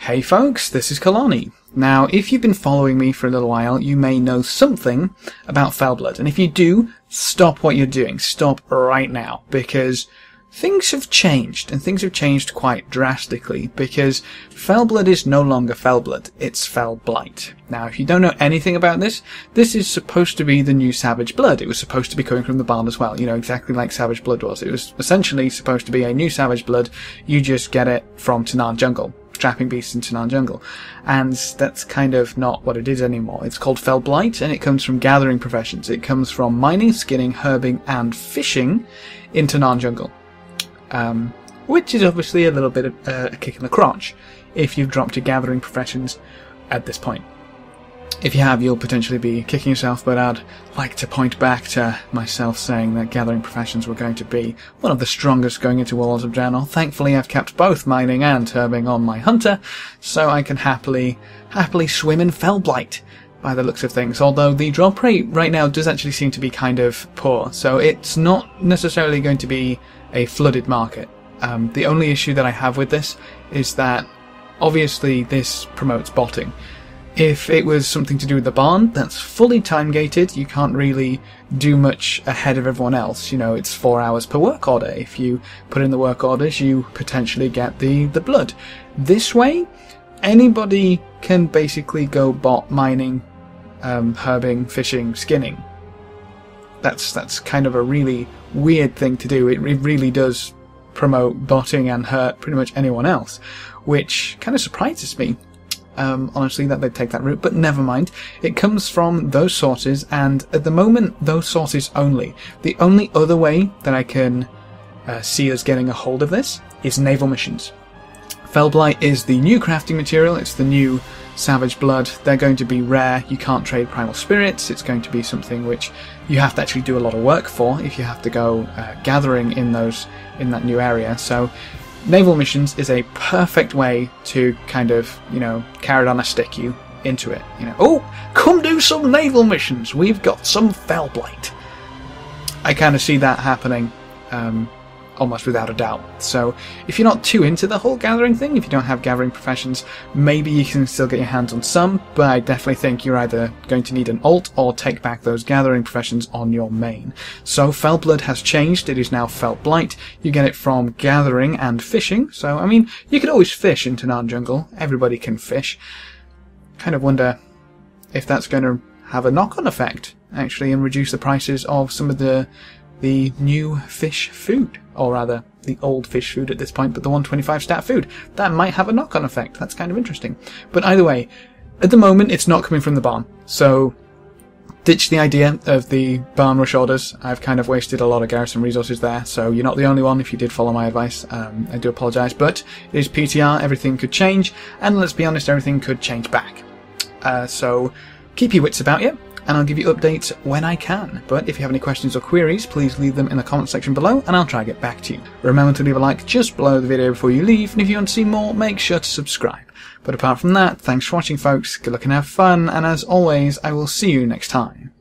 Hey folks, this is Kalani. Now, if you've been following me for a little while, you may know something about Felblood, and if you do, stop what you're doing. Stop right now, because things have changed, and things have changed quite drastically, because Felblood is no longer Felblood, it's Felblight. Now, if you don't know anything about this, this is supposed to be the new Savage Blood. It was supposed to be coming from the barn as well, you know, exactly like Savage Blood was. It was essentially supposed to be a new Savage Blood, you just get it from Tanaan Jungle. Trapping beasts in Tanaan Jungle, and that's kind of not what it is anymore. It's called Felblight, and it comes from gathering professions. It comes from mining, skinning, herbing, and fishing in Tanaan Jungle, which is obviously a little bit of a kick in the crotch if you've dropped your gathering professions at this point. If you have, you'll potentially be kicking yourself, but I'd like to point back to myself saying that gathering professions were going to be one of the strongest going into Walls of Draenor. Thankfully, I've kept both mining and herbing on my hunter, so I can happily swim in Felblight by the looks of things, although the drop rate right now does actually seem to be kind of poor, so it's not necessarily going to be a flooded market. The only issue that I have with this is that obviously this promotes botting. If it was something to do with the barn, that's fully time-gated. You can't really do much ahead of everyone else. You know, it's 4 hours per work order. If you put in the work orders, you potentially get the blood. This way, anybody can basically go bot mining, herbing, fishing, skinning. That's kind of a really weird thing to do. It really does promote botting and hurt pretty much anyone else, which kind of surprises me. Honestly, that they'd take that route, but never mind. It comes from those sources, and at the moment, those sources only. The only other way that I can see us getting a hold of this is naval missions. Felblight is the new crafting material, it's the new Savage Blood. They're going to be rare, you can't trade primal spirits, it's going to be something which you have to actually do a lot of work for if you have to go gathering in that new area. So naval missions is a perfect way to kind of, you know, carrot on a stick you into it. You know, oh, come do some naval missions. We've got some Felblight. I kind of see that happening almost without a doubt. So if you're not too into the whole gathering thing, if you don't have gathering professions, maybe you can still get your hands on some, but I definitely think you're either going to need an alt or take back those gathering professions on your main. So Felblood has changed, it is now Felblight. You get it from gathering and fishing, so I mean, you could always fish in Tanaan Jungle, everybody can fish. Kind of wonder if that's going to have a knock-on effect, actually, and reduce the prices of some of the new fish food, or rather the old fish food at this point, but the 125 stat food. That might have a knock-on effect. That's kind of interesting. But either way, at the moment it's not coming from the barn, so ditch the idea of the barn rush orders. I've kind of wasted a lot of garrison resources there, so you're not the only one if you did follow my advice. I do apologise, but it is PTR, everything could change, and let's be honest, everything could change back. So keep your wits about you, and I'll give you updates when I can. But if you have any questions or queries, please leave them in the comment section below, and I'll try to get back to you. Remember to leave a like just below the video before you leave, and if you want to see more, make sure to subscribe. But apart from that, thanks for watching folks, good luck and have fun, and as always, I will see you next time.